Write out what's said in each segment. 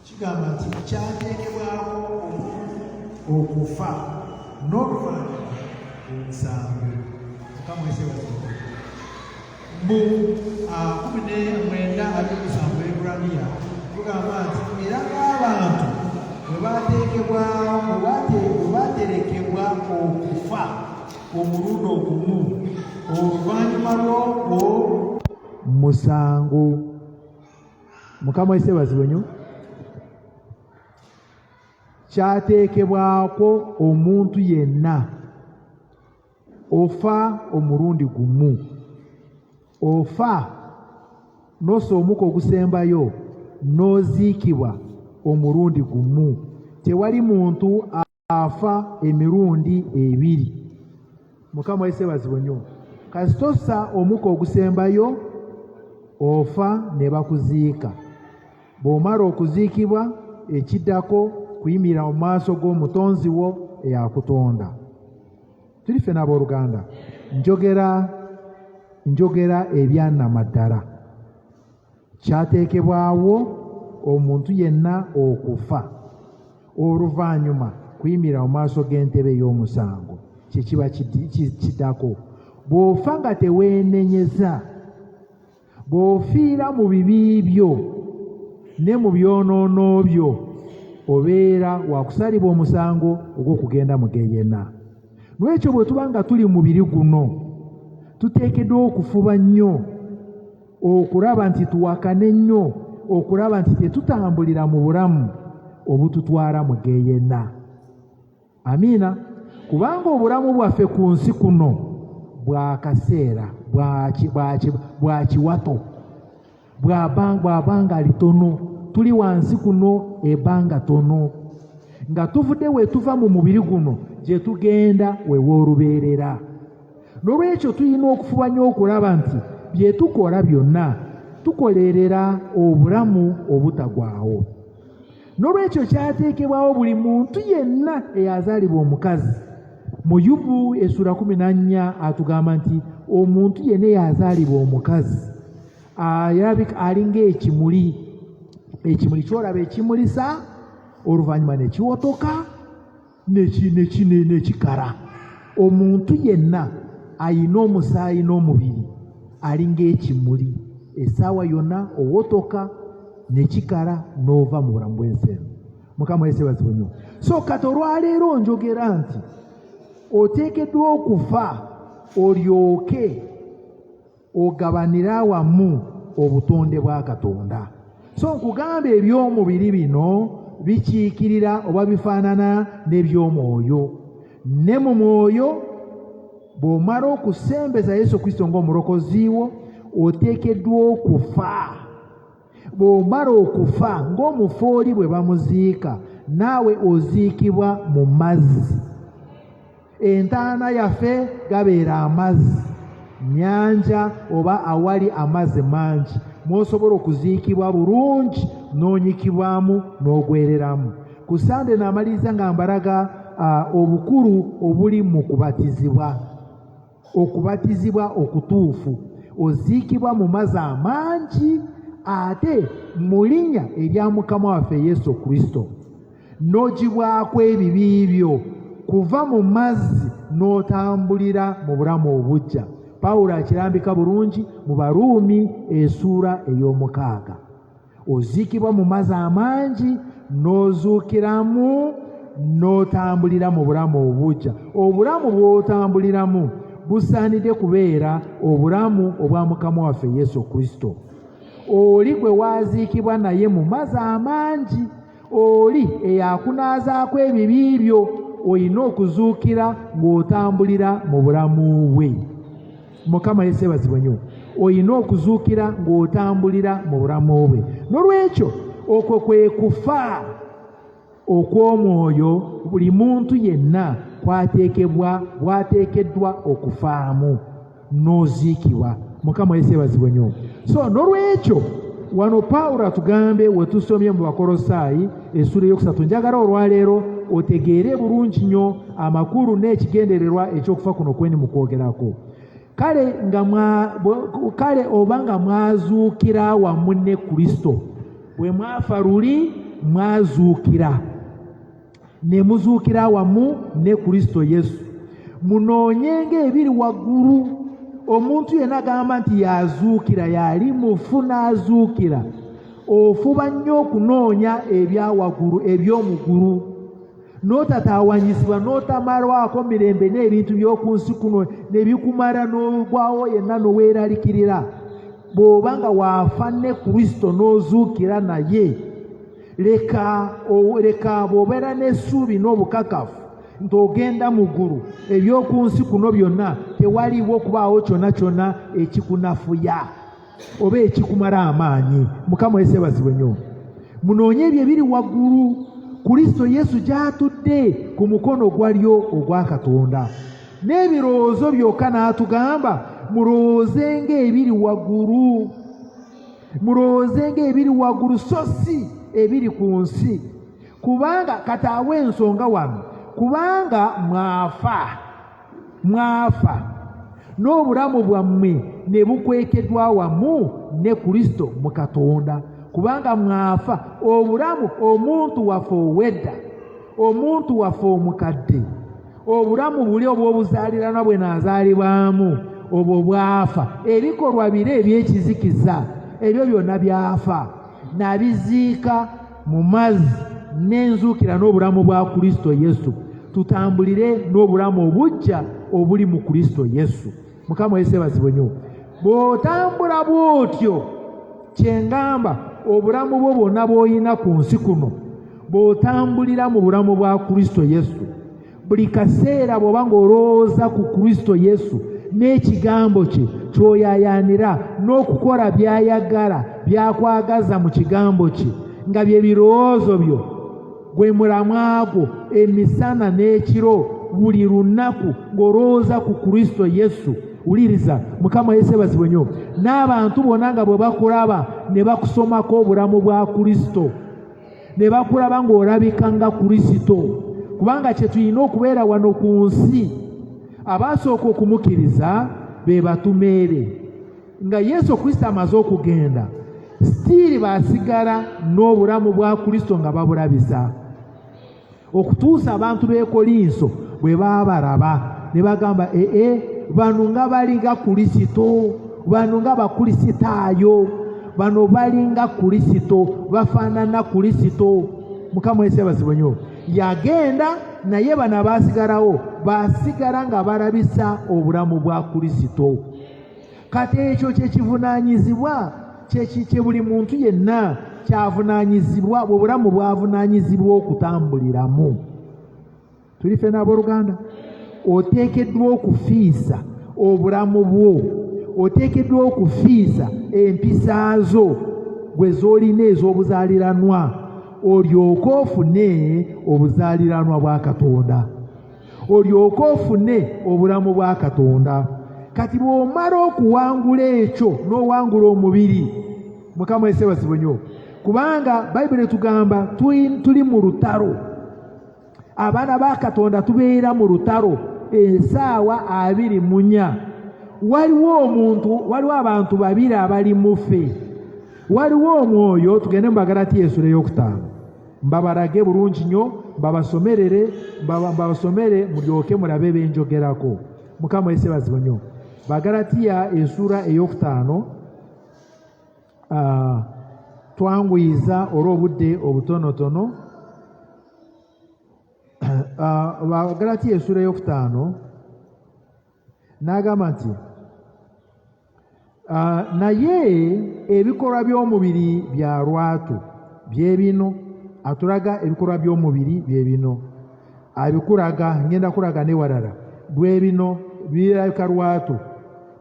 kigamba nti kyateekebwako okufa n'oluvannyuma omusango. Mukama yeebazibwe. Mu 19:7 Ebbulaniya tugamba nti era ng'abantu bwe baaterekebwa okufa omulundi ogumu oluvannyuma lw'ogwo musango. Mukama yeebazibwe nnyo. Kyateekebwako omuntu yenna ofa omulundi gumu, ofa n'osoomuka ogusembayo n'oziikibwa omulundi gumu. Tewali muntu afa emirundi ebiri. Mukama yeebazibwe nnyo. Kasitosa omuka ogusembayo ofa ne bakuziika. Bw'omala okuziikibwa ekiddako kuyimirira mu maaso g'omutonzi wo eyakutonda. Tuli ffena abooluganda, njogera ebyannamaddala. Kyateekebwawo omuntu yenna okufa oluvannyuma kuyimirira mu maaso g'entebe ey'omusango. Kye kiba kiddako. Bw'ofa nga teweenenyeza, bw'ofiira mu bibi byo ne mu byonoono byo, obeera wakusalibwa omusango ogw'okugenda mu geyenna. Lwekyo bwe tuba nga tuli mu mubiri guno, tuteekeddwa okufuba nnyo okulaba nti tuwakane nnyo, okulaba nti tetutambulira mu bulamu obututwala mu geyenna. Amiina. Kubanga obulamu bwaffe ku nsi kuno bwa kaseera, bwa kiwato, bw'abanga litono. Tuli wansi kuno ebbanga tono, nga tuvudde we tuva mu mubiri guno gye tugenda we w'olubeerera. N'olwekyo tulina okufuba nnyo okulaba nti bye tukola byonna tukolerera obulamu obutagwawo. N'olwekyo kyateekebwawo buli muntu yenna eyazaalibwa omukazi. Mu Yubu 14 atugamba nti omuntu yenna eyazaalibwa omukazi alinga ekimuli. Ekimuli kyolaba ekimulisa oluvannyuma ne kiwotoka nekikala. Omuntu yenna ayina omusaayi n'omubiri alinga ekimuli. Essaawa yonna owotoka nekikala n'ova mu bulamu bw'ensi eno. Mukama yeebazibwe nnyo. So kati olwaleero njogera nti oteekeddwa okufa olyoke ogabanire awamu obutonde bwa Katonda. So nkugamba eby'omubiri bino bikiikirira oba bifaanana n'eby'omwoyo. Ne mu mwoyo bw'omala okusembeza Yesu Kristo ng'omulokozi wo oteekeddwa okufa. Bw'omala okufa ng'omufooli bwe bamuziika, naawe oziikibwa mu mazzi. Entaana yaffe gabeera amazzi, nnyanja oba awali amazzi mangi, mw'osobola okuziikibwa bulungi n'onyikibwamu n'ogwereramu. Ku Sande n'amaliriza nga mbalaga obukulu obuli mu kubatizibwa. Okubatizibwa okutuufu, oziikibwa mu mazzi amangi ate mu linnya erya Mukama waffe Yesu Kristo, n'ogibwako ebibi byo, kuva mu mazzi n'otambulira mu bulamu obuggya. Pawulo akirambika bulungi mu Baruumi essuula ey'omukaaga. Oziikibwa mu mazzi amangi n'ozuukiramu n'otambulira mu bulamu obuggya. Obulamu bw'otambuliramu busaanidde kubeera obulamu obwa Mukama waffe Yesu Kristo. Oli gwe waaziikibwa naye mu mazzi amangi, oli eyakunaazaako ebibi byo, olina okuzuukira ng'otambulira mu bulamu bwe. Mukama yeebazibwe nnyo. Olina okuzuukira ng'otambulira mu bulamu bwe. N'olwekyo okwo kwe kufa okw'omwoyo buli muntu yenna bwateekeddwa okufaamu n'oziikibwa. Mukama yeebazibwe nnyo. So n'olwekyo wano Pawulo atugambe we tusomye mu Bakolosaayi essuula ey'okusatu. Njagala olwaleero otegeere bulungi nnyo amakulu n'ekigendererwa eky'okufa kuno kweni mu kwogerako. kale obanga mwazuukira wamu ne Kristo, bwe mwafa luli mwazuukira, ne muzuukira wamu ne Kristo Yesu. Munoonyenga ebiri waggulu. Omuntu yenna agamba nti yazuukira, yali mufu n'azuukira, ofuba nnyo okunoonya ebyawaggulu, eby'omugulu, n'otataawanyizibwa n'otamalwako mirembe n'ebintu by'oku nsi kuno ne bikumala n'ogwawo yenna n'oweeralikirira. Bw'oba nga waafa ne Kristo n'ozuukira naye, leka bw'obeera n'essuubi n'obukakafu nti ogenda mu ggulu, eby'oku nsi kuno byonna tewaliwo okubaawo kyonna kyonna ekikunafuya oba ekikumala amaanyi. Mukama yeebazibwe nnyo. Munoonye ebyo ebiri waggulu, Kristo Yesu gy'atudde ku mukono gwa ddyo ogwa Katonda. N'ebirowoozo byokka n'atugamba mulowoozenga ebiri waggulu, mulowoozenga ebiri waggulu so si ebiri ku nsi. Kubanga kataawe ensonga wano, kubanga mwafa n'obulamu bwammwe ne bukwekeddwa wamu ne Kristo mu Katonda. Kubanga mwafa obulamu, omuntu waffe ow'edda, omuntu waffe omukadde, obulamu buli obw'obuzaaliranwa bwe naazaalibwamu obwo bwafa. Ebikolwa bire ebyekizikiza ebyo byonna byafa, nabiziika mu mazzi n'enzuukira n'obulamu bwa Kristo Yesu. Tutambulire n'obulamu obujja obuli mu Kristo Yesu. Mukama yeebazibwe nnyo. Bw'otambula bw'otyo, kyengamba obulamu bwo bwonna bw'olina ku nsi kuno, bw'otambulira mu bulamu bwa Kristo Yesu, buli kaseera bw'oba ng'olowooza ku Kristo Yesu n'ekigambo kye ky'oyaayaanira n'okukola by'ayagala, byakwagaza mu kigambo kye, nga bye birowoozo byo, gwe mulamwa gwo emisana n'ekiro, buli lunaku ng'olowooza ku Kristo Yesu. Wuliriza, Mukama yeebazibwe nnyo. N'abantu bonna nga bwe bakulaba ne bakusomako obulamu bwa Kristo, ne bakulaba ng'olabika nga Kristo, kubanga kye tulina okubeera wano ku nsi. Abaasooka okumukkiriza be batumeere. Nga Yesu Kristo amaze okugenda, sitiiri baasigala n'obulamu bwa Kristo nga babulabisa, okutuusa abantu b'e Kolinso bwe baabalaba ne bagamba bano nga balinga Kristo, bano nga bakulisitaayo, bano balinga Kristo, bafaanana Kristo. Mukama yeebazibwe nnyo. Yagenda naye bano abaasigalawo baasigala nga balabisa obulamu bwa Kristo. Kati ekyo kyekivunaanyizibwa kye buli muntu yenna kyavunaanyizibwa, obulamu bwavunaanyizibwa okutambuliramu. Tuli ffe n'abooluganda, oteekeddwa okufiisa obulamu bwo, oteekeddwa okufiisa empisa zo gwe z'olina ez'obuzaaliranwa, olyoke ofune obuzaaliranwa bwa Katonda, olyoke ofune obulamu bwa Katonda. Kati bw'omala okuwangula ekyo n'owangula omubiri, Mukama yeebazibwe nnyo, kubanga Bayibuli etugamba tuli mu lutalo. Abaana ba Katonda tubeera mu lutalo essaawa 24. Waliwo abantu babiri abali mu ffe. Waliwo omwoyo, tugende mu Bagalatiya essula ey'okutaano, mbabalage bulungi nnyo, mbabasomere mulyoke mulabe benjogerako. Mukama yeebazibwe nnyo. Bagalatiya essula ey'okutaano, twanguyiza olw'obudde obutonotono. Bagalatiya essula ey'okutaano n'agamba nti naye ebikolwa by'omubiri bya lwatu bye bino. Atulaga ebikolwa by'omubiri bye bino, abikulaga, ngenda kulaga n'ewalala, bwe bino birabika lwatu: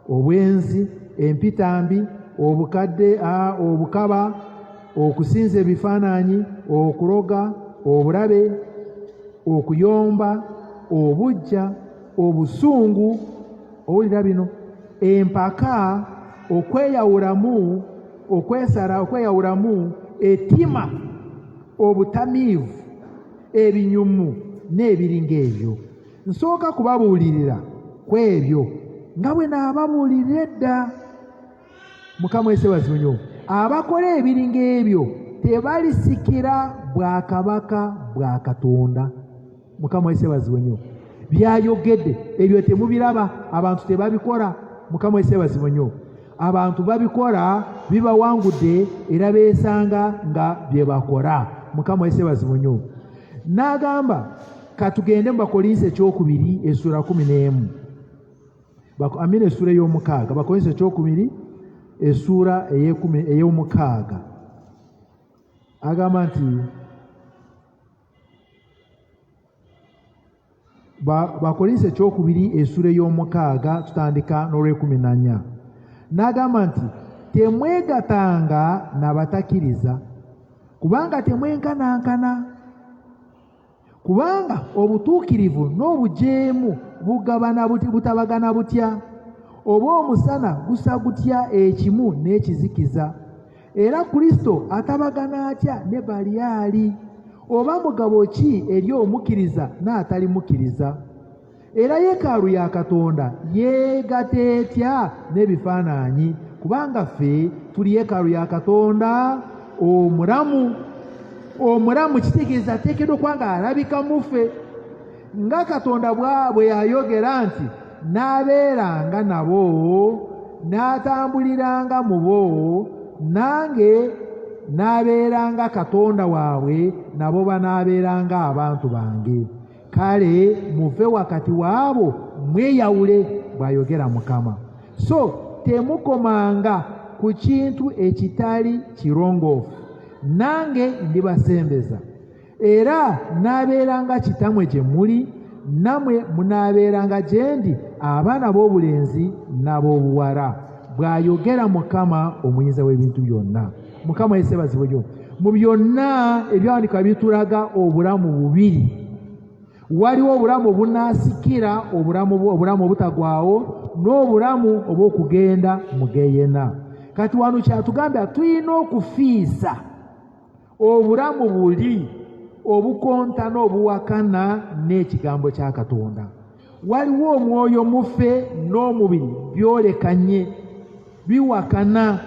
obwenzi, empitambi, obukadde, obukaba, okusinza ebifaananyi, okuloga, obulabe, okuyomba, obujja, obusungu, owulira bino, empaka, okweyawulamu, ettima, obutamiivu, ebinyumu n'ebiringa ebyo. Nsooka kubabuulirira ku ebyo nga bwe n'ababuulira edda. Mukama yeesebazibwe nnyo. Abakola ebiringa ebyo tebalisikira bwakabaka bwa Katonda. Mukama yeesebazibwe nnyo. Byayogedde ebyo temubiraba, abantu tebabikola. Mukama yeesebazibwe nnyo. Abantu babikola bibawangudde era beesanga nga bye bakola. Mukama yeesebazibwe nnyo. N'agamba katugende mu Bakolinso ekyokubiri essula 11. Essula ey'omukaaga. Bakolinso ekyokubiri essula ey'omukaaga. Agamba nti Bakolinso ekyokubiri essula ey'omukaaga tutandika n'olw'e14. N'agamba nti temwegatanga n'abatakkiriza kubanga temwenkanankana. Kubanga obutuukirivu n'obujeemu butabagana butya. Oba omusana gusa gutya ekimu n'ekizikiza. Era Kristo atabagana atya ne Baliyali. Oba mugabo ki eri omukkiriza n'atali mukkiriza. Era yeekaalu ya Katonda yeegatta etya n'ebifaananyi. Kubanga ffe tuli yeekaalu ya Katonda omulamu. Omulamu kitegeeza ateekeddwa okuba ng'alabika mu ffe. Nga Katonda bwe yayogera nti n'abeeranga nabo n'atambuliranga mu bo, nange n'abeeranga Katonda waabwe, nabo banaabeeranga abantu bange. Kale muve wakati waabo mweyawule, bw'ayogera Mukama. So temukomanga ku kintu ekitali kirongoofu, nange ndibasembeza. Era n'abeeranga kitamwe gye muli, namwe munaabeeranga gye ndi abaana b'obulenzi n'ab'obuwala, bw'ayogera Mukama omuyinza w'ebintu byonna. Mukama yeesebazibwe nnyo. Mu byonna ebyawandiikibwa bitulaga obulamu bubiri. Waliwo obulamu obunaasikira, obulamu obutagwawo, n'obulamu obw'okugenda mu Geeyena. Kati wano kyatugambye tulina okufiisa obulamu buli obukontana obuwakana n'ekigambo kya Katonda. Waliwo omwoyo mufe n'omubiri byolekanye, biwakana.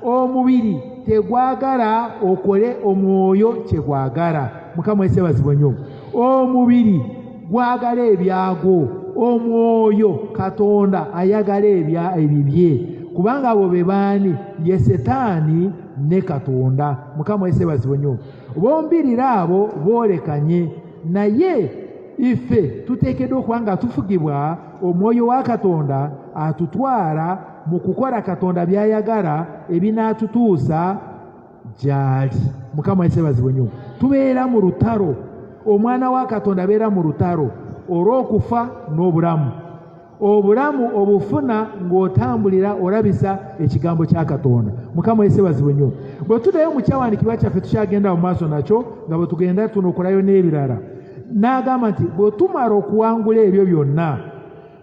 Omubiri tegwagala okole omwoyo kyegwagala. Mukama yeesebazibwe nnyo. Omubiri gwagala ebyagwo, omwoyo Katonda ayagala ebibye. Kubanga abo be baani? Ye Setaani ne Katonda. Mukama yeesebazibwe nnyo. Bombirira abo boolekanye, naye ife tuteekeddwa okuba nga tufugibwa omwoyo wa Katonda atutwala mu kukola Katonda by'ayagala ebinaatutuusa gy'ali. Mukama yeesebazibwe nnyo. Tubeera mu lutalo. Omwana wa Katonda abeera mu lutalo olw'okufa n'obulamu. Obulamu obufuna ng'otambulira olabisa ekigambo kya Katonda. Mukama yeesebazibwe nnyo. Bwe tuddayo mu kyawandiikibwa kyaffe tukyagenda mu maaso nakyo nga bwe tugenda tunokolayo n'ebirala. N'agamba nti bwe tumala okuwangula ebyo byonna,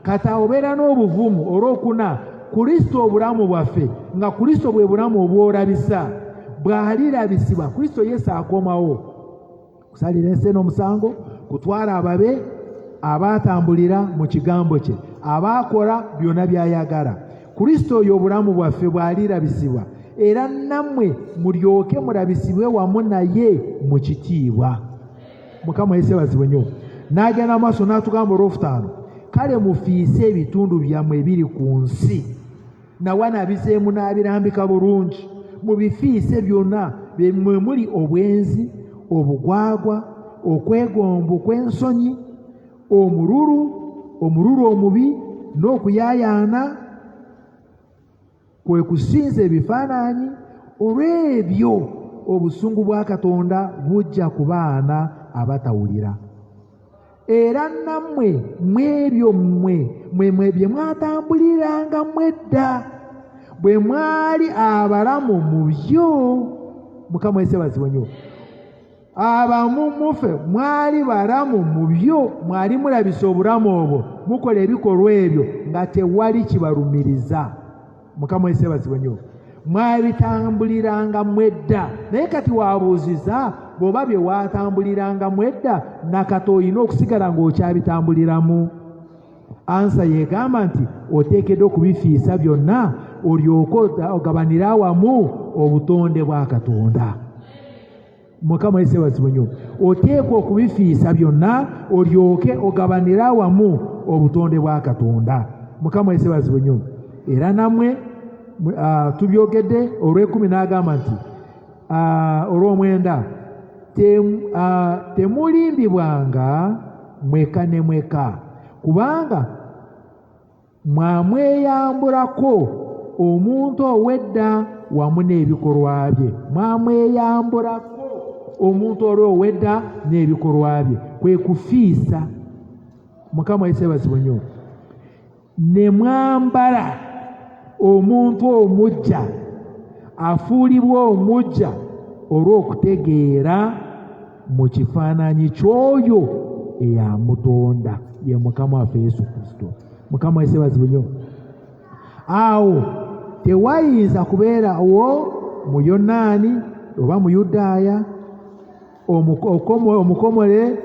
kati obeera n'obuvumu olw'okuna Kristo obulamu bwaffe, nga Kristo bwe bulamu obwolabisa, bw'alirabisibwa. Kristo Yesu akomawo kusalira ensi n'omusango, kutwala ababe abaatambulira mu kigambo kye, abaakola byonna by'ayagala. Kristo oyo obulamu bwaffe bw'alirabisibwa, era nammwe mulyoke mulabisibwe wamu naye mu kitiibwa. Mukama yeesebazibwe nnyo. N'agenda maaso n'atugamba olw'okutaano, kale mufiise ebitundu byammwe ebiri ku nsi, nawanabizeemu n'abirambika bulungi. Mubifiise byonna, mwe muli obwenzi, obugwagwa, okwegomba okw'ensonyi, omululu omubi, n'okuyaayaana, kwe kusinza ebifaananyi. Olw'ebyo obusungu bwa Katonda bujja ku baana abatawulira. Era nammwe mwebyo mmwe bye mwatambuliranga mwedda, bwe mwali abalamu mu byo. Mukama yeesebazibwe nnyo. Abamu mufe mwali balamu mu byo, mwali mulabisa obulamu obwo, mukola ebikolwa ebyo nga tewali kibalumiriza. Mukama yeesebazibwe nnyo. Mwabitambuliranga mwedda, naye kati wabuuziza, bw'oba bye waatambuliranga mwedda, nakati olina okusigala ng'okyabitambuliramu. Ansa yegamba nti oteekeddwa okubifiisa byonna olyoke ogabanire awamu obutonde bwa Katonda. Mukama yeebazibwe nnyo. Oteekwa okubifiisa byonna olyoke ogabanire awamu obutonde bwa Katonda. Mukama yeebazibwe nnyo. Era namwe tubyogedde olw'ekumi n'agamba nti olw'omwenda temulimbibwanga mweka ne mweka, kubanga mwamweyambulako omuntu ow'edda wamu n'ebikolwa bye. Mwamweyambulako omuntu oli ow'edda n'ebikolwa bye, kwe kufiisa. Mukama yeebazibwe nnyo. Ne mwambala omuntu omuggya, afuulibwa omuggya olw'okutegeera mu kifaananyi ky'oyo eyamutonda, ye Mukama waffe Yesu Kristo. Mukama yeebazibwe nnyo. Awo tewayinza kubeerawo Muyonaani oba Muyudaaya, omukomole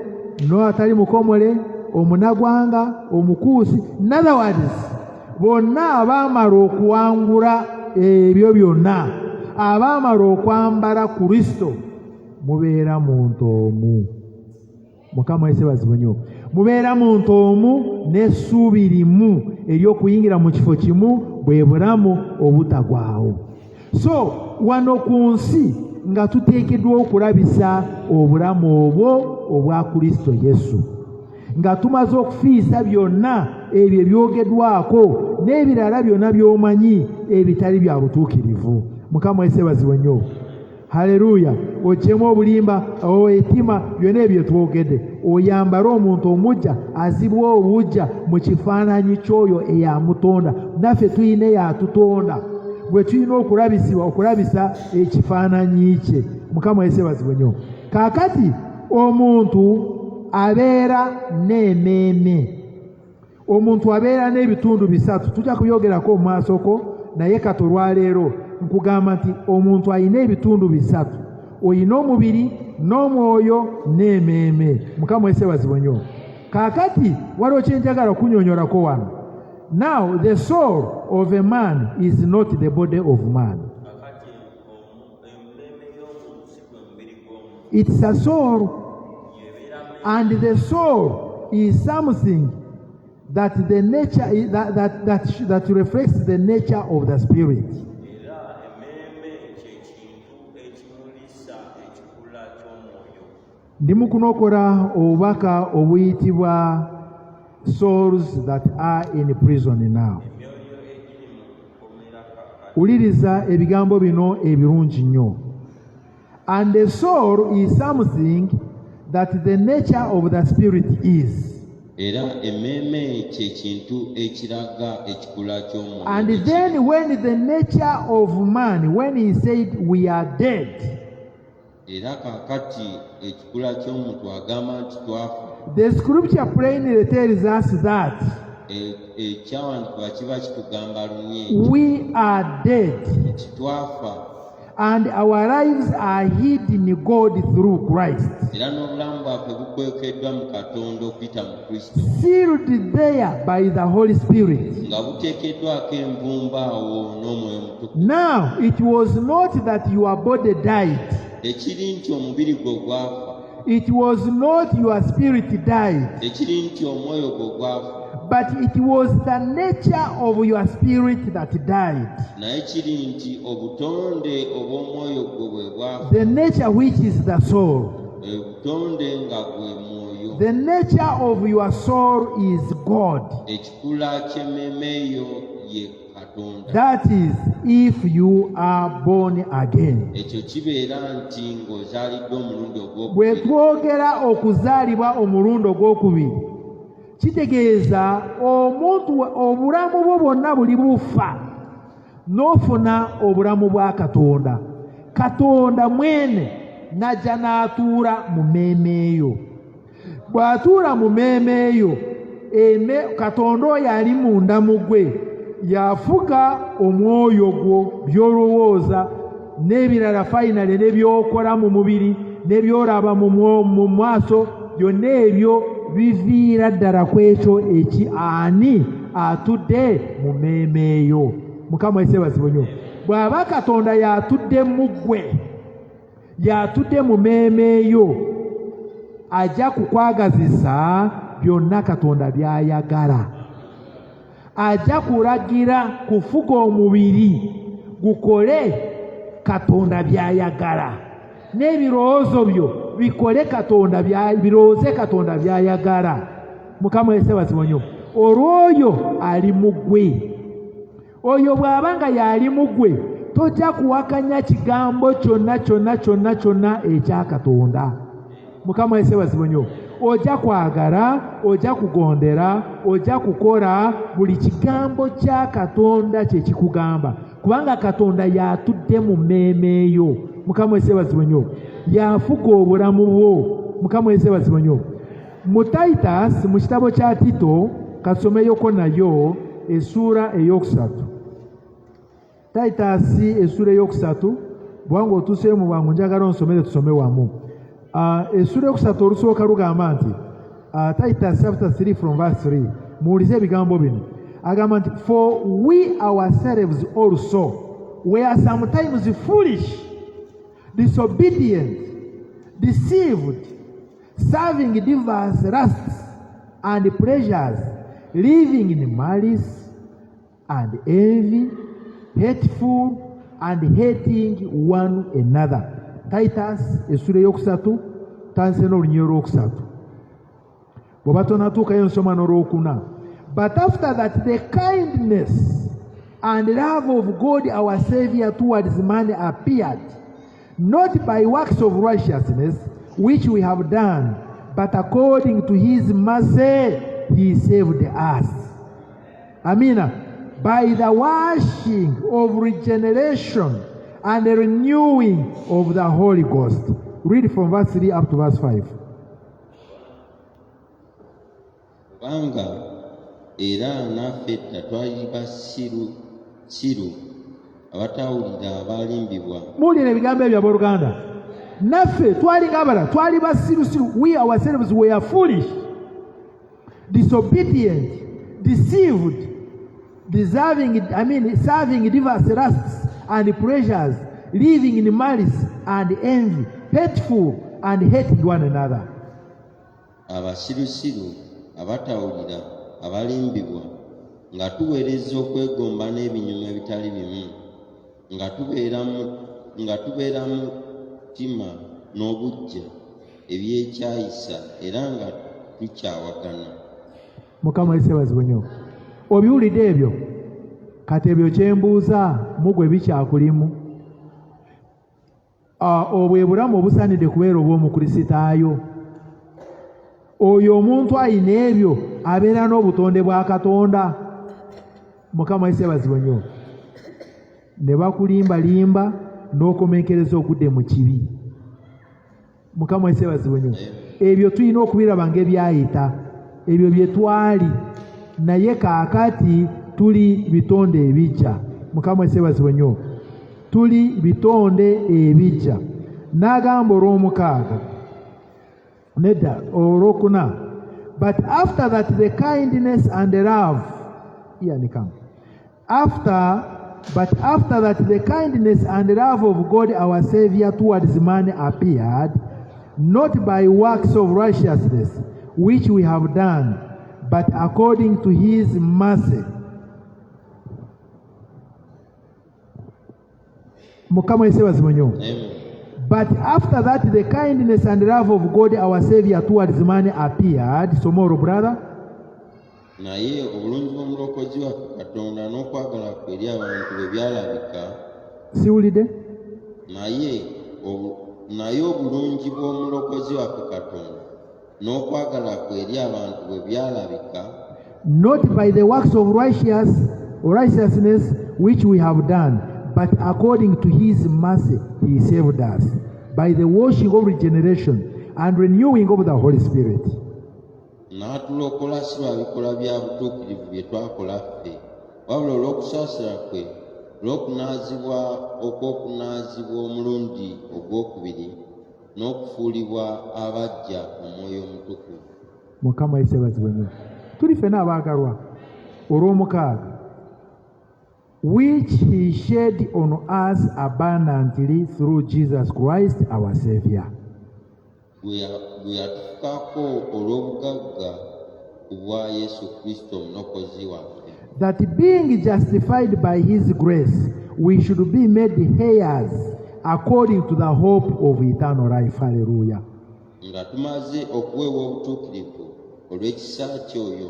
n'atali mukomole, omunagwanga, omukuusi. In other words, bonna abaamala okuwangula ebyo byonna, abaamala okwambala Kristo, mubeera muntu omu. Mukama yeebazibwe nnyo. Mubeera muntu omu n'essuubi limu ery'okuyingira mu kifo kimu, bwe bulamu obutagwawo. So wano ku nsi nga tuteekeddwa okulabisa obulamu obwo obwa Kristo Yesu, nga tumaze okufiisa byonna ebyo ebyogeddwako n'ebirala byonna by'omanyi ebitali bya butuukirivu. Mukama yeebazibwe nnyo. Haleluya. Okyemu obulimba, etima, byonna ebyo twogedde. Oyambale omuntu omuggya azibwa obuggya mu kifaananyi ky'oyo eyamutonda. Naffe tulina eyatutonda, bwe tulina okulabisa ekifaananyi kye. Mukama yeebazibwe nnyo. Kaakati omuntu abeera n'emmeeme. Omuntu abeera n'ebitundu bisatu. Tujja kubyogerako mu maasoko, naye kati olwaleero nkugamba nti omuntu alina ebitundu bisatu. Olina omubiri, n'omwoyo, n'emmeeme. Mukama yeebazibwe nnyo. Kaakati waliwo kye njagala okunyonyolako wano. Now the soul of a man is not the body of man. It's a soul, and the soul is something that the nature that reflects the nature of the spirit. Ndimu kunokola obubaka obuyitibwa souls that are in prison now. Uliriza ebigambo bino ebirungi nnyo. And the soul is something that the nature of the spirit is. And then when the nature of man, when he said we are dead, the scripture plainly tells us that we are dead and our lives are hid in God through Christ, sealed there by the Holy Spirit. Now, it was not that your body died. It was not your spirit died, but it was the nature of your spirit that died. The nature which is the soul. The nature of your soul is God. That is, if you are born again. Bwe twogera okuzaalibwa omulundi ogwokubiri, kitegeeza omuntu obulamu bwo bwonna buli bufa n'ofuna obulamu bwa Katonda. Katonda mwene najja n'atuula mu mmeeme eyo. Bw'atuula mu mmeeme eyo, Katonda oyo ali munda mu gwe yafuga omwoyo gwo, by'olowooza n'ebirala finally n'ebyokola mu mubiri n'ebyolaba mu maaso, byonna ebyo biviira ddala ku ekyo ani atudde mu mmeeme eyo. Mukama yeebazibwe nnyo. Bw'aba Katonda y'atudde mu ggwe, y'atudde mu mmeeme eyo, ajja kukwagazisa byonna Katonda by'ayagala. Ajja kulagira kufuga omubiri gukole Katonda by'ayagala, n'ebirowoozo byo bikole Katonda birowooze Katonda by'ayagala. Mukama yeebazibwe nnyo. Olw'oyo ali mu ggwe, oyo bw'aba nga y'ali mu ggwe, tojja kuwakanya kigambo kyonna ekya Katonda. Mukama yeebazibwe nnyo. Ojja kwagala, ojja kugondera, ojja kukola buli kigambo kya Katonda kye kikugamba, kubanga Katonda y'atudde mu mmeeme eyo. Mukama yeebazibwe nnyo. Y'afuga obulamu bwo. Mukama yeebazibwe nnyo. Mu Titus, mu kitabo kya Tito, kasomeyoko nayo essuula ey'okusatu. Titus essuula ey'okusatu, bwanga otuuseyo mu bwangu njagala onsomere tusome wamu. Essuula ey'okusatu olusooka lugamba nti, Titus chapter 3 from verse 3, muwulize ebigambo bino. Agamba nti, for we ourselves also were sometimes foolish, disobedient, deceived, serving divers lusts and pleasures, living in malice and envy, hateful and hating one another. Titus essuula ey'okusatu tanse n'olunyiro olwokusatu. Bw'oba tonatuukayo nsoma n'olwokuna. But after that the kindness and love of God our Savior towards man appeared, not by works of righteousness which we have done, but according to his mercy he saved us. Amina. By the washing of regeneration and the renewing of the Holy Ghost. Read from verse 3 up to verse 5. Kubanga era naffe twali basiru abatawulira abalimbibwa. Muwulire ebigambo ebyo abooluganda. Naffe twali ng'abala, twali basirusiru. We ourselves were foolish, disobedient, deceived, serving diverse lusts and pleasures, living in malice and envy, hateful and hating one another. Abasirusiru abatawulira abalimbibwa, nga tuweereza okwegomba n'ebinyuma ebitali bimu, nga tubeera mu mutima n'obujja ebyekyayisa, era nga tukyawagana. Mukama yeebazibwe nnyo. Obiwulidde ebyo? Kati ebyo kyembuuza mugwe bikyakulimu. Obwe bulamu obusaanidde kubeera obw'omukristaayo. Oyo omuntu ayina ebyo abeera n'obutonde bwa Katonda. Mukama yeebazibwe nnyo. Ne bakulimbalimba n'okomenkereza ogudde mu kibi. Mukama yeebazibwe nnyo. Ebyo tulina okubiraba ng'ebyayita, ebyo bye twali, naye kaakati tuli bitonde ebijja. Mukama yeebazibwe nnyo. Tuli bitonde ebijja. N'agamba olw'omukaaga nedda olwokuna. But after that the kindness and the love, But after that the kindness and love of God our Savior towards man appeared, not by works of righteousness which we have done, but according to his mercy. Mukama yeebazibwe nnyo. But after that the kindness and love of God our Savior towards man appeared. Somoro brother. Naye obulungi bw'omulokozi waffe Katonda n'okwagala kwe eri abantu bwe byalabika. Siwulidde? Naye obulungi bw'omulokozi waffe Katonda n'okwagala kwe eri abantu bwe byalabika. Not by the works of righteousness which we have done, but according to his mercy he saved us, by the washing of regeneration and renewing of the Holy Spirit. N'atulokola si lwa bikolwa bya butuukirivu bye twakola ffe, wabula olw'okusaasira kwe, olw'okunaazibwa okw'okunaazibwa omulundi ogwokubiri, n'okufuulibwa abaggya Omwoyo Omutukuvu. Mukama yesebazibwe nnyo. Tuli ffenna abaagalwa. Olw'omukaaga, which he shed on us abundantly through Jesus Christ our Savior. Gwe yatufukako olw'obugagga obwa Yesu Kristo omulokozi waffe. That being justified by his grace, we should be made heirs according to the hope of eternal life. Hallelujah. Nga tumaze okuweebwa obutuukirivu olw'ekisa ky'oyo,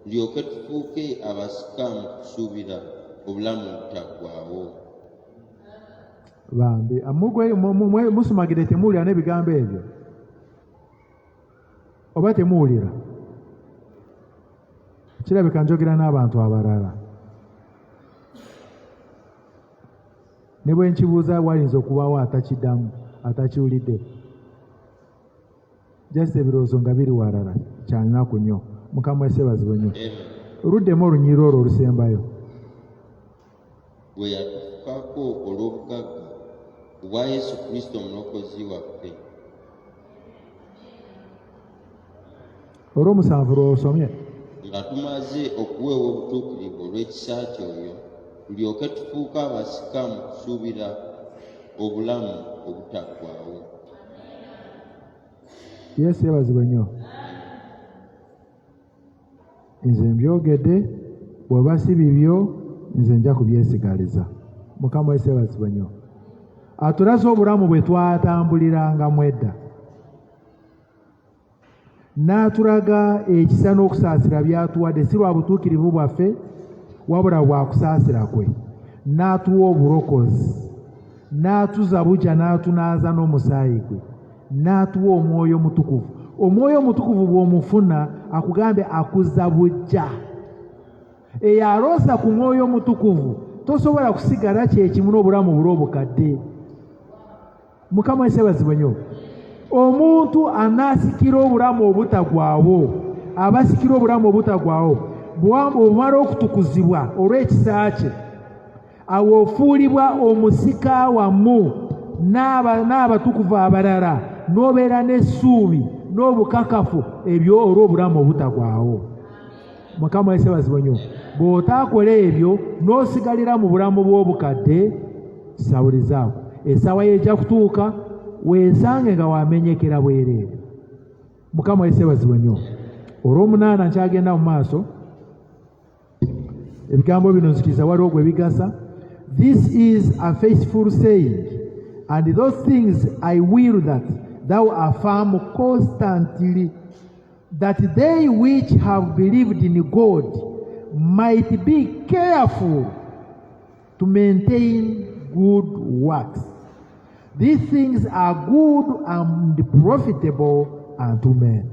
tulyoke tufuuke abasika mu kusuubira obulamu obutaggwaawo. Bambi musumagire temuwulira n'ebigambo ebyo oba temuwulira? Kirabika njogera n'abantu abalala. Ne bwe nkibuuza walinza okubaawo atakiddamu, atakiwulidde. Just ebirowoozo nga biri walala, kyannaku nnyo. Mukama yesebazibwe nnyo. Ruddemu olunyiiro olwo olusembayo. Gwe yatufukako olw'obugagga obwa Yesu Kristo omulokozi waffe. Olw'omusanvu lw'osomye. Nga tumaze okuweebwa obutuukirivu olw'ekisa ky'oyo, tulyoke tufuuke abasika mu kusuubira obulamu obutaggwaawo. Yesu yebazibwe nnyo. Nze mbyogedde, bw'oba si bibyo nze nja kubyesigaliza. Mukama Yesu yebazibwe nnyo. Atulaze obulamu bwe twatambulirangamu edda. N'atulaga ekisa n'okusaasira by'atuwadde si lwa butuukirivu bwaffe, wabula bwa kusaasira kwe. N'atuwa obulokozi, n'atuzabujja n'atunaaza n'omusaayi gwe, n'atuwa omwoyo omutukuvu. Omwoyo omutukuvu bw'omufuna akugambe akuzabujja. Eyo aloosa ku mwoyo omutukuvu tosobola kusigala kyekimu n'obulamu buli obukadde. Mukama yesebazibwe nnyo. Omuntu anaasikira obulamu obutaggwaawo, abasikira obulamu obutaggwaawo, bw'omala okutukuzibwa olw'ekisa kye, awo ofuulibwa omusika wamu n'abatukuvu abalala, n'obeera n'essuubi n'obukakafu ebyo olw'obulamu obutaggwaawo. Mukama yesebazibwe nnyo. Bw'otaakola ebyo n'osigalira mu bulamu bw'obukadde, sawulizaako. Essaawa y'ejja kutuuka weesange nga wamenyekera bwereere. Mukama yesebazibwe nnyo. Olw'omunaana nkyagenda mu maaso, ebigambo bino nzikiriza waliwo gwe bigasa. This is a faithful saying, and those things I will that thou affirm constantly, that they which have believed in God might be careful to maintain good works. These things are good and profitable unto men.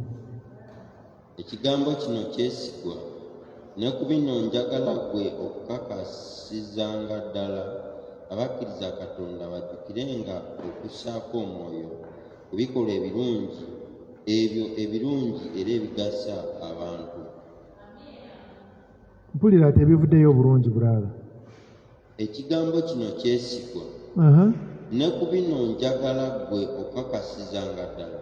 Ekigambo kino kyesigwa, ne ku bino njagala gwe okukakasizanga ddala abakkiriza Katonda bajjukirenga okussaako omwoyo ku bikolwa ebirungi, ebyo ebirungi era ebigasa abantu. Mpulira tebivuddeyo obulungi bulala. Ekigambo kino kyesigwa, ne ku bino njagala gwe okukakasizanga ddala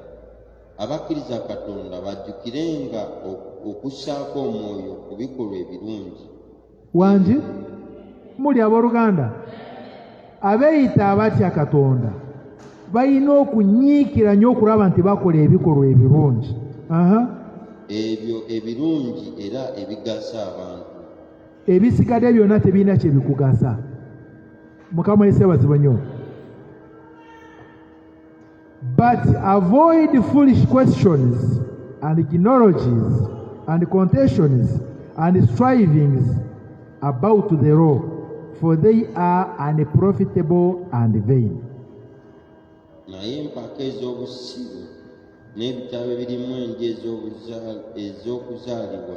abakkiriza Katonda bajjukirenga okussaako omwoyo ku bikolwa ebirungi. Wangi muli abooluganda, abeeyita abatya Katonda balina okunyiikira nnyo okulaba nti bakola ebikolwa ebirungi. Ebyo ebirungi era ebigasa abantu. Ebisigadde byonna tebirina kye bikugasa. Mukama yesebazibwe nnyo. But avoid foolish questions and genealogies and contentions and strivings about the law, for they are unprofitable and vain. Naye empaka ez'obusiru n'ebitabo ebirimu enje ez'okuzaalibwa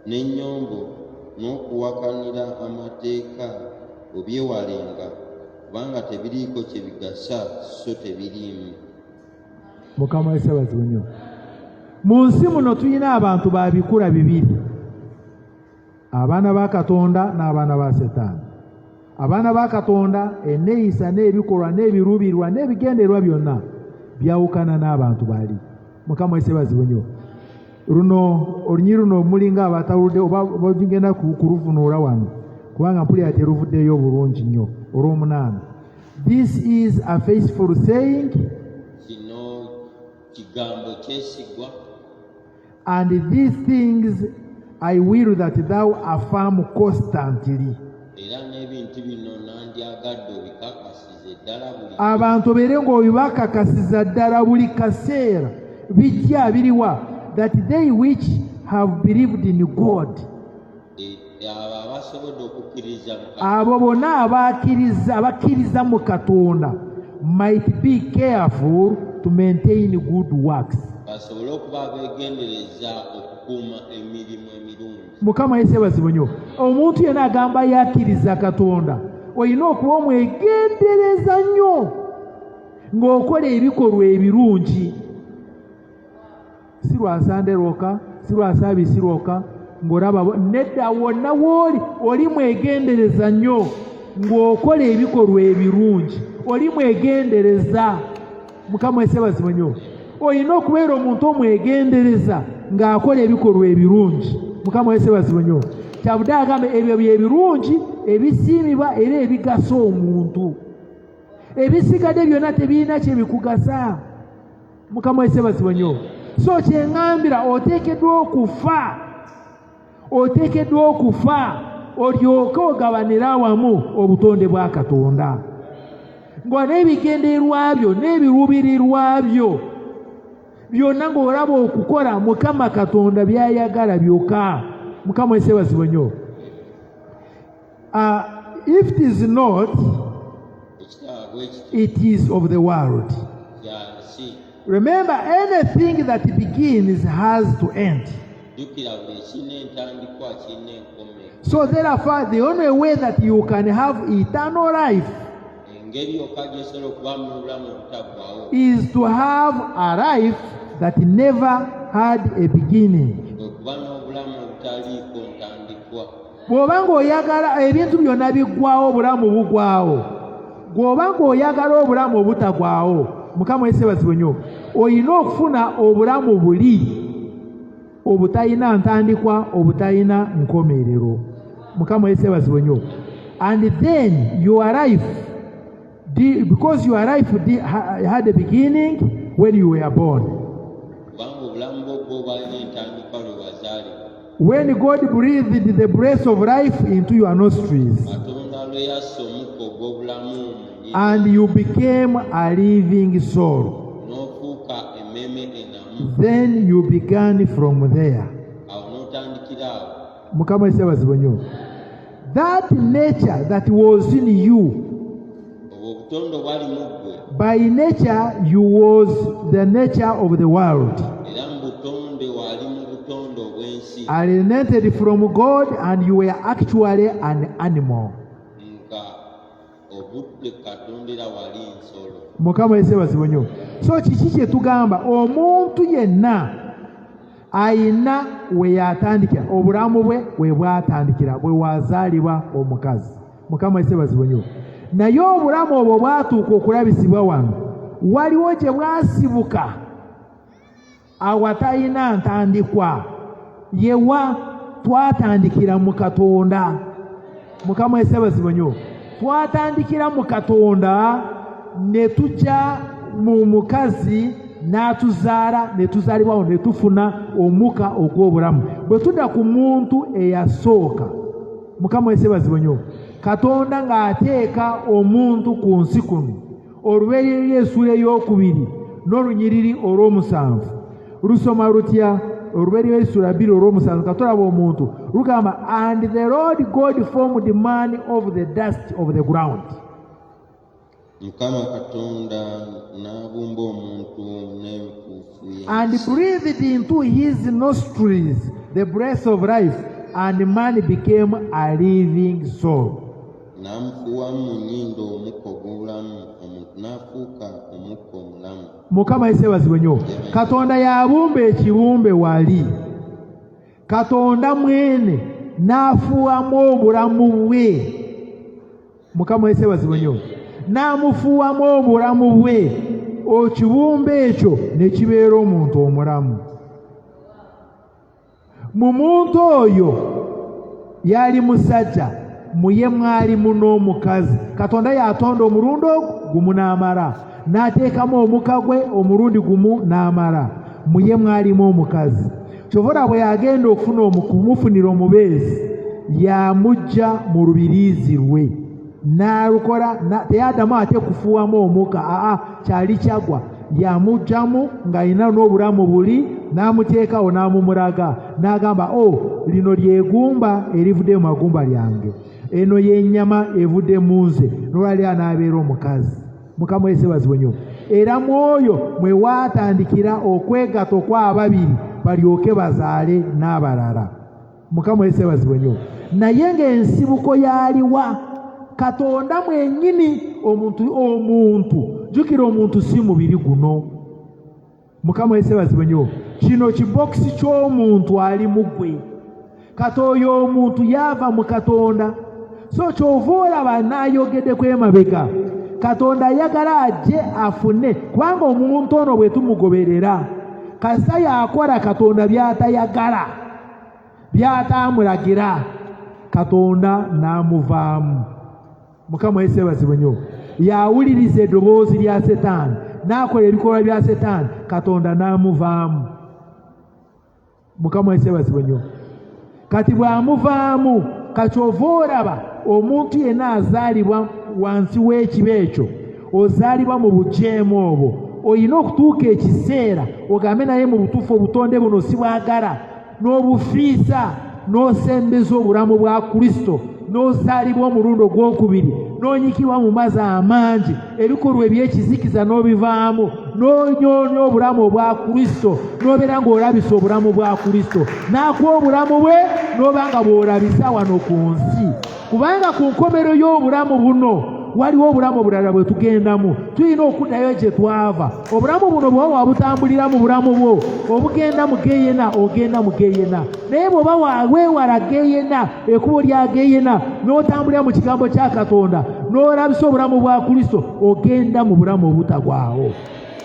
n'ennyombo n'okuwakanira amateeka obyewalenga, kubanga tebiriiko kye bigasa so tebiriimu. Mukama yesebazibwe nnyo. Mu nsi muno tulina abantu ba bikula bibiri, abaana ba Katonda n'abaana ba Setaani. Abaana ba Katonda enneeyisa n'ebikolwa n'ebiruubirwa n'ebigendererwa byonna byawukana n'abantu bali. Mukama yesebazibwe nnyo. runo olunyi runo mulinga abatawulidde oba bagenda kuruvunuula wano kubanga mpulira ati ruvuddeyo obulungi nnyo olw'omunaana. This is a faithful saying, kino kigambo kyesigwa, and these things I will that thou affirm constantly. era n'ebintu bino nandyagadde obikakasize ddala buli Abantu beere ng'obibakakasiza ddala buli kaseera bijja biriwa, that they which have believed in God, abo abasobodde okukkiriza abo bonna abakkiriza mu Katonda, might be careful to maintain good works. basobole okuba abeegendereza okukuuma emirimu emirungi. Mukama yeebazibwe nnyo. Omuntu yenna agamba yakkiriza Katonda olina okuba omwegendereza nnyo ng'okola ebikolwa ebirungi, si lwa Sande lwoka, si lwa Saabisi lwoka ng'olaba nedda wonna w'oli oli mwegendereza nnyo ng'okola ebikolwa ebirungi, oli mwegendereza. Mukama yeebazibwe nnyo. Olina okubeera omuntu omwegendereza ng'akola ebikolwa ebirungi. Mukama yeebazibwe nnyo. Kyabudde agamba ebyo by'ebirungi ebisiimibwa era ebigasa omuntu, ebisigadde byonna tebirina kye bikugasa. Mukama yeebazibwe nnyo. So kyeŋŋambira oteekeddwa okufa olyoke ogabanira awamu obutonde bwa Katonda, nga n'ebigendererwa byo n'ebiruubirirwa byo byonna ng'olaba okukola Mukama Katonda by'ayagala byokka. Mukama yeebazibwe nnyo. If it is not, it is of the world. Remember, anything that begins has to end. So therefore, the only way that you can have eternal life is to have a life that never had a beginning. Bw'oba ng'oyagala ebintu byonna biggwawo, obulamu bugwawo. Bw'oba ng'oyagala obulamu obutagwawo, Mukama yeebazibwe nnyo, olina okufuna obulamu buli obutalina ntandikwa, obutalina nkomerero. Mukama yeebazibwe nnyo. And then your life, because your life had a beginning when you were born. When God breathed the breath of life into your nostrils, and you became a living soul, then you began from there. Mukama yeebazibwe nnyo. That nature that was in you, by nature you was the nature of the world, alienated from God, and you were actually an animal. Mukama yeebazibwe nnyo. So kiki kye tugamba? Omuntu yenna ayina we yatandikira, obulamu bwe we bwatandikira, bwe wazaalibwa omukazi. Mukama yeebazibwe nnyo. Naye obulamu obwo bwatuuka okulabisibwa wano, waliwo gye bwasibuka awatalina ntandikwa, yewa twatandikira mu Katonda. Mukama yeebazibwe nnyo. Twatandikira mu Katonda ne tujja mu mukazi n'atuzaala, ne tuzaalibwawo ne tufuna omuka ogw'obulamu. Bwe tudda ku muntu eyasooka, Mukama yeebazibwe nnyo, Katonda ng'ateeka omuntu ku nsi kuno, olubereberye essuula ey'okubiri n'olunyiriri olw'omusanvu lusoma lutya? Olubereberye essuula 2 olw'omusanvu katolaba omuntu lugamba, and the Lord God formed man of the dust of the ground. Mukama Katonda n'abumba omuntu n'enfuufu y'ensi, and breathed into his nostrils the breath of life, and man became a living soul. N'amufuuwa mu nnyindo omukka ogw'obulamu, omuntu n'afuuka omukka omulamu. Mukama yeebazibwe nnyo. Katonda yabumba ekibumbe wali, Katonda mwene n'afuuwamu obulamu bwe. Mukama yeebazibwe nnyo. N'amufuuwamu obulamu bwe, ekibumbe ekyo ne kibeera omuntu omulamu. mu muntu oyo yali musajja, muye mwalimu n'omukazi. Katonda yatonda omulundi gumu n'amala, n'ateekamu omuka gwe omulundi gumu n'amala. Muye mwalimu omukazi. Kyova bwe yagenda okufuna okumufunira omubeezi, yamujja mu lubiriizi lwe n'alukola, teyaddamu ate kufuuwamu omuka, kyali kyagwa. Yamugjamu ng'alina n'obulamu buli, n'amuteekawo n'amumulaga, n'agamba, lino lyegumba erivudde mu magumba lyange, eno y'ennyama evudde mu nze, n'olwali anaabeera omukazi. Mukama yeesebazibwe nnyo. Era mu oyo mwe waatandikira okwegatta okw'ababiri balyoke bazaale n'abalala. Mukama yeesebazibwe nnyo. Naye ng'ensibuko yaliwa? Katonda mwennyini. Omuntu jjukira, omuntu si mubiri guno. Mukama yeesebazibwe nnyo. Kino kibokisi ky'omuntu ali mu ggwe. Kati oyo omuntu yaava mu Katonda. So kyova olaba n'ayogedde kw'emabega, Katonda ayagala ajje afune, kubanga omuntu ono bwe tumugoberera, kasita yakola Katonda by'atayagala, by'atamulagira, Katonda n'amuvaamu. Mukama yeesebazibwe nnyo. Yawuliriza eddoboozi lya Setaani, n'akola ebikolwa bya Setaani, Katonda n'amuvaamu. Mukama yeesebazibwe nnyo. Kati bw'amuvaamu, kakyova olaba omuntu yenna azaalibwa wansi w'ekiba ekyo, ozaalibwa mu bujeemu obwo, olina okutuuka ekiseera ogambe naye mu butuufu obutonde buno si bwagala, n'obufiisa, n'osembeza obulamu bwa Kristo, n'ozaalibwa omulundi ogwokubiri, n'onyikibwa mu mazzi amangi, ebikolwa eby'ekizikiza n'obivaamu, n'onyoonya obulamu obwa Kristo, n'obeera ng'olabisa obulamu bwa Kristo, n'akuwa obulamu bwe n'oba nga bw'olabisa wano ku nsi. Kubanga ku nkomero y'obulamu buno waliwo obulamu obulala bwe tugendamu, tulina okuddayo gye twava. Obulamu buno bw'oba wabutambulira mu bulamu bwo, obugenda mu Geeyena, ogenda mu Geeyena. Naye bw'oba weewala Geeyena, ekkubo lya Geeyena, n'otambulira mu kigambo kya Katonda, n'olabisa obulamu bwa Kristo, ogenda mu bulamu obutagwawo.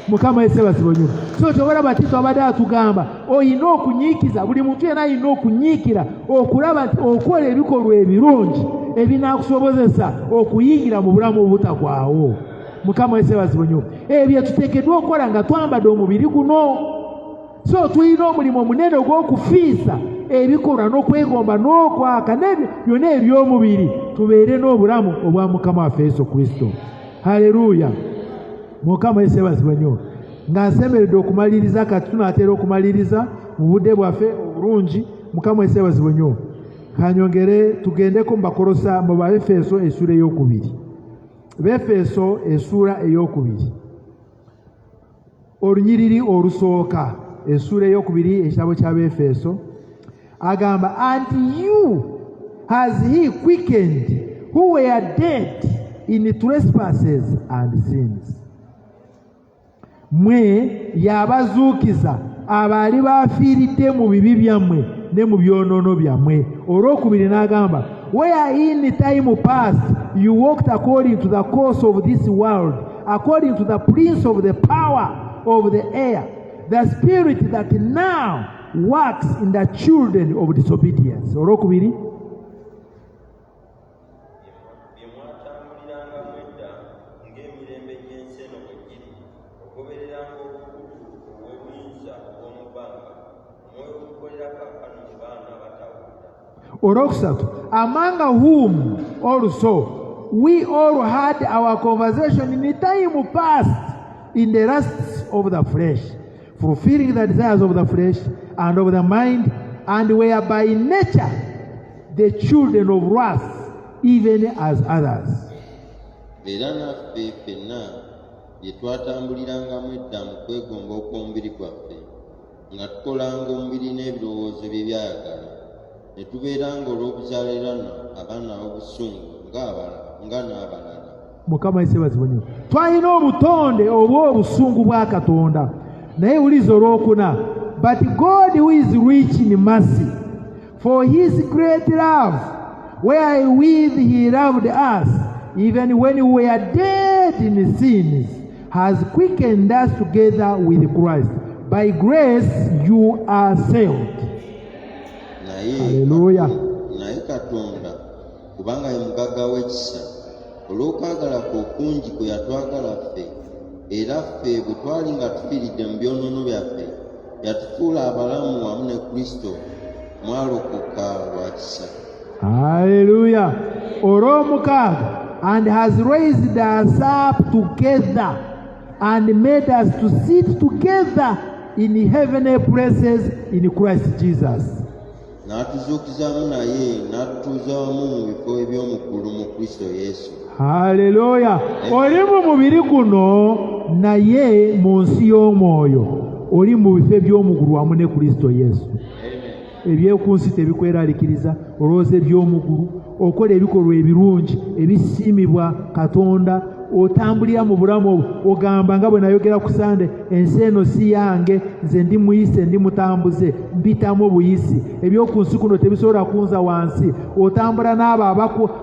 Mukama yeesebazibwe nnyo. So kyobalaba Tito abadde atugamba, olina okunyiikiza, buli muntu yenna alina okunyiikira okulaba nti okola ebikolwa ebirungi ebinaakusobozesa okuyingira mu bulamu obutagwawo. Mukama yeesebazibwe nnyo. Ebyo tuteekeddwa okukola nga twambadde omubiri guno. So tulina omulimu omunene ogw'okufiisa ebikolwa n'okwegomba n'okwaka n'ebyo byonna eby'omubiri, tubeere n'obulamu obwa Mukama waffe Yesu Kristo. Haleluya. Mukama yeesebazibwe nnyo. Nga nsemeredde okumaliriza, kati tunaatera okumaliriza mu budde bwaffe obulungi. Mukama yeesebazibwe nnyo. Kanyongere tugendeko mu Bakolosa, mu Baefeso essula ey'okubiri. Befeso essula ey'okubiri, olunyiriri olusooka, essula ey'okubiri ekitabo kya Befeso. Agamba, and you has he quickened who were dead in trespasses and sins. Mwe yabazuukiza abaali baafiiridde mu bibi byammwe ne mu byonoono byammwe. Olwokubiri n'agamba, where in time past you walked according to the course of this world, according to the prince of the power of the air, the spirit that now works in the children of disobedience. Olwokubiri, olwokusatu, among whom also we all had our conversation in the time past in the lusts of the flesh, fulfilling the desires of the flesh and of the mind, and were by nature the children of wrath, even as others. Era naffe ffenna bye twatambulirangamu edda mu kwegomba okw'omubiri gwaffe, nga tukolanga omubiri n'ebirowoozo bye byayagala, ne tubeeranga olw'okuzaaliranwa abaana b'obusungu nga n'abalala. Mukama yeesebazibwe nnyo. Twalina obutonde obw'obusungu bwa Katonda, naye wuliriza olwokuna, but God who is rich in mercy, for his great love, wherewith he loved us, even when we were dead in sins, has quickened us together with Christ. By grace you are saved. Haleluya. naye Katonda kubanga ye mugagga w'ekisa olw'okwagala kwe okungi kwe yatwagala ffe, era ffe bwe twali nga tufiiridde mu byonoono byaffe yatufuula abalamu wamu ne Kristo, mwalokoka lwa kisa. Haleluya. Olw'omukaaga, and has raised us up together and made us to sit together in heavenly places in Christ Jesus. N'atuzuukizamu naye n'atutuuza wamu mu bifo eby'omuggulu mu Kristo Yesu. Haleluya. Oli mu mubiri guno naye mu nsi y'omwoyo oli mu bifo eby'omugulu wamu ne Kristo Yesu. Eby'oku nsi tebikweraliikiriza, olowooza eby'omugulu, okola ebikolwa ebirungi ebisiimibwa Katonda, otambulira mu bulamu ogamba nga bwe nayogera ku Sande, ensi eno si yange, nze ndi muyise, ndi mutambuze, mbitamu buyisi. Eby'oku nsi kuno tebisobola kunza wansi. Otambula n'abo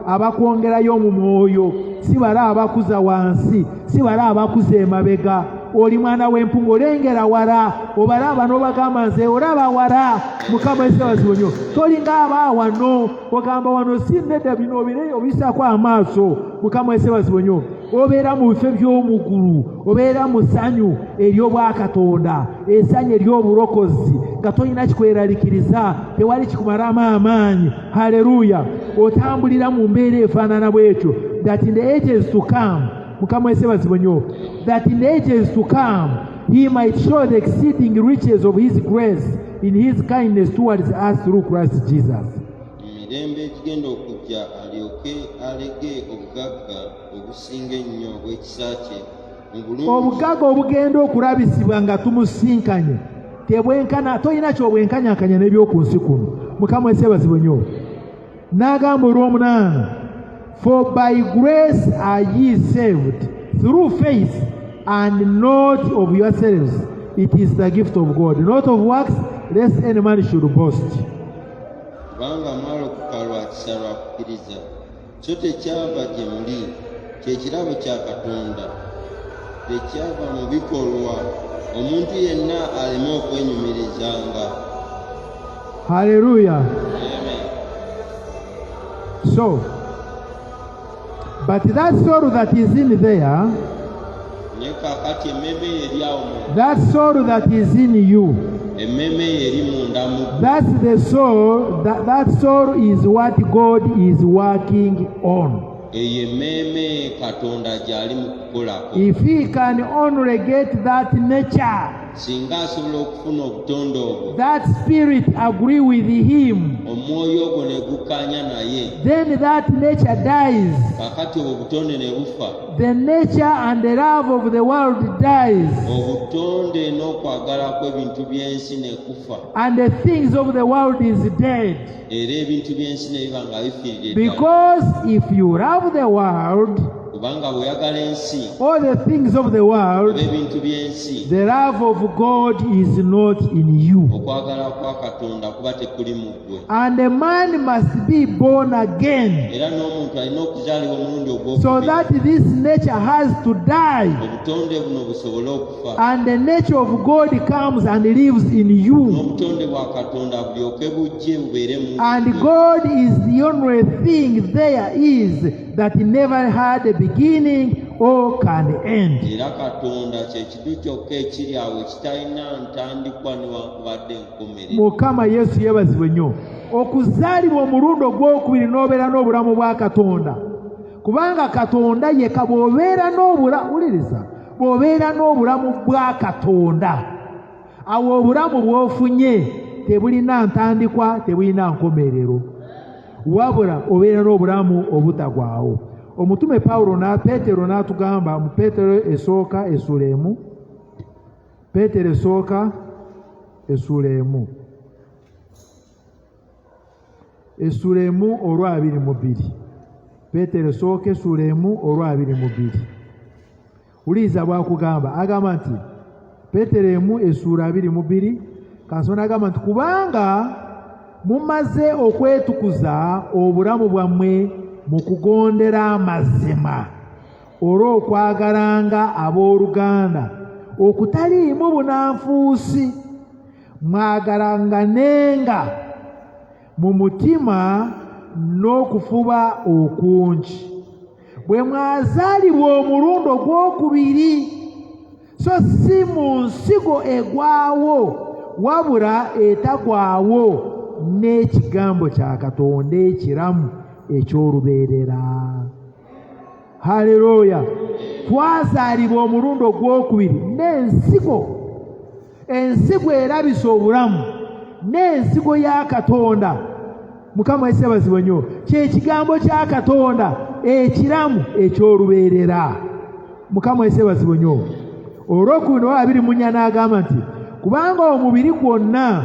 abakwongerayo mu mwoyo, si bala abakuza wansi, si bala abakuza emabega. Oli mwana w'empungu, olengera wala, obalaba n'obagamba nze olaba wala. Mukama yeebazibwe nnyo. Tolinga abaawano ogamba wano si nedda, bino obisako amaaso. Mukama yeebazibwe nnyo. Obeera mu bifo by'omugulu, obeera mu ssanyu ery'obwakatonda, essanyu ery'obulokozi, nga tolina kikweraliikiriza, tewali kikumalamu amaanyi. Haleluya. Otambulira mu mbeera efaanana bw'etyo, that in the ages to come, Mukama yeebazibwe nnyo, that in the ages to come he might show the exceeding riches of his grace in his kindness towards us through Christ Jesus. Emirembe egigenda okujja alyoke alege obugagga obusinga ennyo obw'ekisa kye mu bulungi. Obugagga obugenda okulabisibwa nga tumusinkanye tebwenkana, tolina kyobwenkanyankanya n'ebyoku nsi kuno. Mukama yeebazibwe nnyo. N'agamba olw'omunaana, for by grace are ye saved through faith, and not of yourselves, it is the gift of God, not of works, lest any man should boast. Kubanga mwalokoka lwa kisa lwa kukkiriza, so tekyava gye muli, kye kirabo kya Katonda, tekyava mu bikolwa, omuntu yenna aleme okwenyumirizanga. Haleluya. Amen. So, but that soul that is in there, that soul that is in you, that's the soul, that soul is what God is working on. If he can only get that nature, that spirit agree with him, then that nature dies. The nature and the love of the world dies, and the things of the world is dead. Because if you love the world, all the things of the world, the love of God is not in you. And a man must be born again, so that this nature has to die, and the nature of God comes and lives in you. And God is the only thing there is that never had a beginning or can end. Mukama Yesu yeebazibwe nnyo. Okuzaalibwa omulundi ogwokubiri n'obeera n'obulamu bwa Katonda, kubanga Katonda ye bw'obeera n'obulamu bwa Katonda, awo obulamu bw'ofunye tebulina ntandikwa, tebulina nkomerero, wabula obeera n'obulamu obutagwawo. Omutume Peetero n'atugamba mu Peetero esooka essula emu, Peetero esooka essula emu, essula emu olwa 22. Peetero esooka essula emu olwa 22. Uliza bw'akugamba, agamba nti Peetero emu essula 22, kansona agamba nti kubanga mumaze okwetukuza obulamu bwammwe mu kugondera amazima olw'okwagalanga abooluganda okutaliimu bunanfuusi, mwagalanganenga mu mutima n'okufuba okungi. Bwe mwazaalibwa omulundi ogwokubiri, so si mu nsigo egwawo wabula etagwawo, n'ekigambo kya Katonda ekiramu eky'olubeerera. Haleluya! Twazaalibwa omulundi ogwokubiri n'ensigo, ensigo erabisa obulamu, n'ensigo ya Katonda. Mukama yeebazibwe nnyo. Ky'ekigambo kya Katonda ekiramu eky'olubeerera. Mukama yeebazibwe nnyo. Olwokubiri 24 n'agamba nti kubanga omubiri gwonna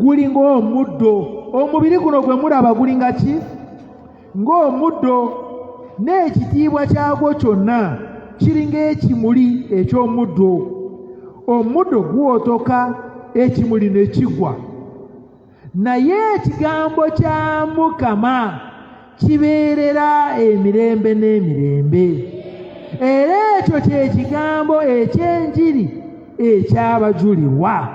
guli ng'omuddo. Omubiri guno gwe mulaba guli nga ki? Ng'omuddo, n'ekitiibwa kyagwo kyonna kiri ng'ekimuli eky'omuddo. Omuddo guwotoka, ekimuli ne kigwa, naye ekigambo kya Mukama kibeerera emirembe n'emirembe. Era ekyo ky'ekigambo eky'enjiri ekyabajulirwa.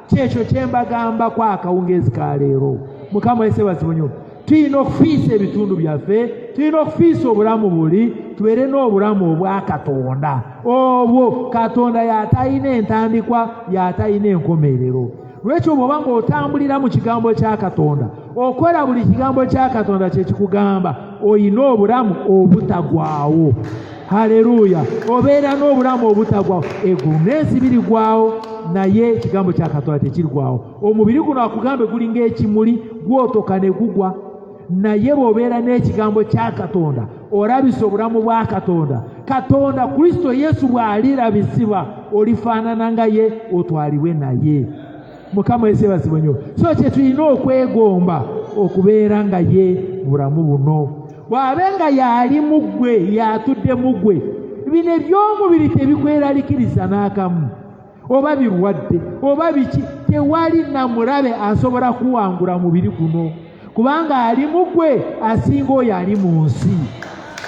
Kyekyo kye mbagambako akawungeezi ka leero. Mukama yeebazibwe nnyo. Tulina okufiisa ebitundu byaffe, tulina okufiisa obulamu buli, tubeere n'obulamu obwa Katonda. Obwo Katonda y'atalina entandikwa, y'atalina enkomerero. Lwekyo bw'oba ng'otambulira mu kigambo kya Katonda, okola buli kigambo kya Katonda kye kikugamba, oyina obulamu obutagwawo. Haleluya! Obeera n'obulamu obutagwawo. Eggulu n'ensi birigwawo, naye ekigambo kya Katonda tekirigwawo. Omubiri guno akugambe guli ng'ekimuli, gwotoka ne gugwa, naye bw'obeera n'ekigambo kya Katonda olabisa obulamu bwa Katonda. Katonda Kristo Yesu bw'alirabisibwa, olifaanana nga ye, otwalibwe naye. Mukama yeebazibwe nnyo. So kye tulina okwegomba okubeera nga ye bulamu buno. Bw'abe nga y'ali mu ggwe, y'atudde mu ggwe, bino eby'omubiri tebikweraliikiriza n'akamu. Oba birwadde, oba biki, tewali na mulabe asobola kuwangula mubiri guno, kubanga ali mu ggwe asinga oyo ali mu nsi.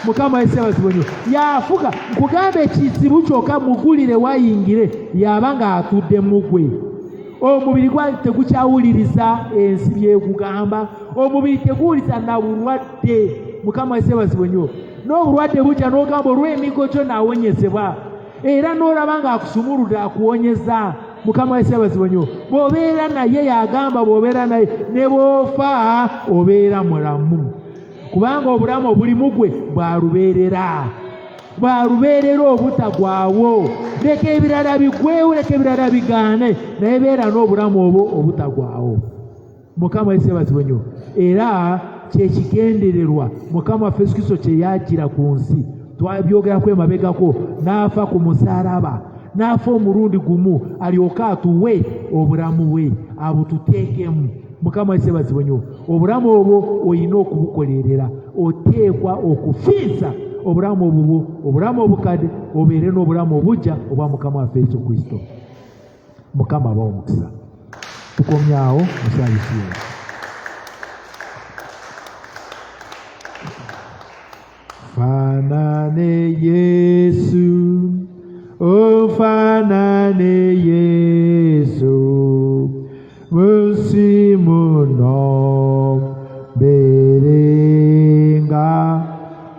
Mukama yeebazibwe nnyo. Y'afuga, nkugamba ekizibu kyokka mugulire wayingire, y'aba ng'atudde mu ggwe. Omubiri gwa tegukyawuliriza ensi byekugamba, omubiri teguwuliriza na bulwadde. Mukama yeebazibwe nnyo. N'obulwadde bujja n'ogamba olw'emigo gyo naawonyezebwa, era n'olaba ng'akusumuludde akuwonyeza. Mukama yeebazibwe nnyo. Bw'obeera naye, y'agamba bw'obeera naye ne bw'ofa obeera mulamu, kubanga obulamu obuli mu ggwe bwalubeerera, bwalubeerera obutagwawo. Leka ebirala biggwewo, leka ebirala bigaane, naye beera n'obulamu obwo obutagwawo. Mukama yeebazibwe nnyo. Era kyekigendererwa Mukama waffe Yesu Kristo kye yajjira ku nsi. Twabyogerako emabegako, n'afa ku musaalaba, n'afa omulundi gumu alyoke atuwe obulamu bwe abututeekemu. Mukama yeebazibwe nnyo. Obulamu obwo olina okubukolerera, oteekwa okufiisa obulamu obwo, obulamu obukadde, obeere n'obulamu obujja obwa Mukama waffe Yesu Kristo. Mukama abawe omukisa. Tukomyawo musaalisiyo. Fanane Yesu, oh fanane Yesu, musimuno berenga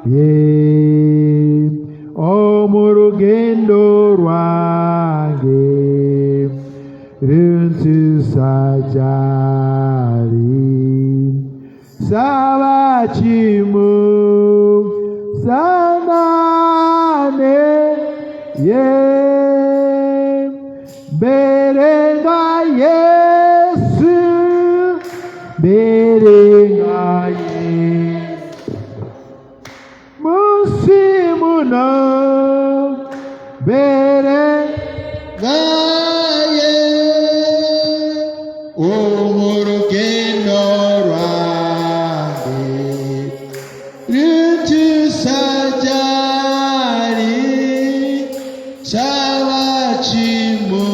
ye, omurugendo rwange runtusajali sabachimu sanane ye berenga Yesu berenga ye musimuno berenga ye omurugendo rwange runtusajali sabachimu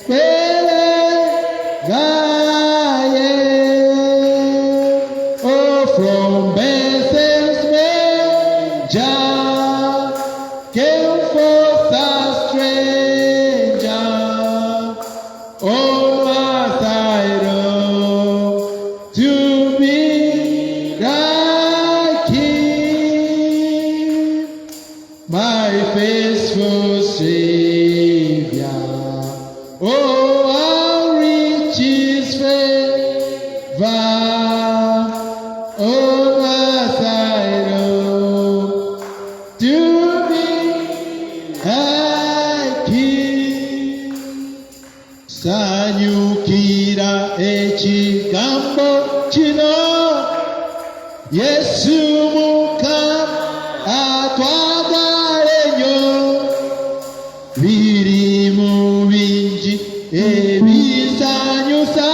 berenga ye. Oh, from Bethel's manger came forth a stranger. Oh, Master, Savior. Oh, how rich His favor on my side, oh, to be like Him. Sanyukira ekigambo kino, Yesu Mukama atwagala ennyo, biri mu bingi ebisanyusa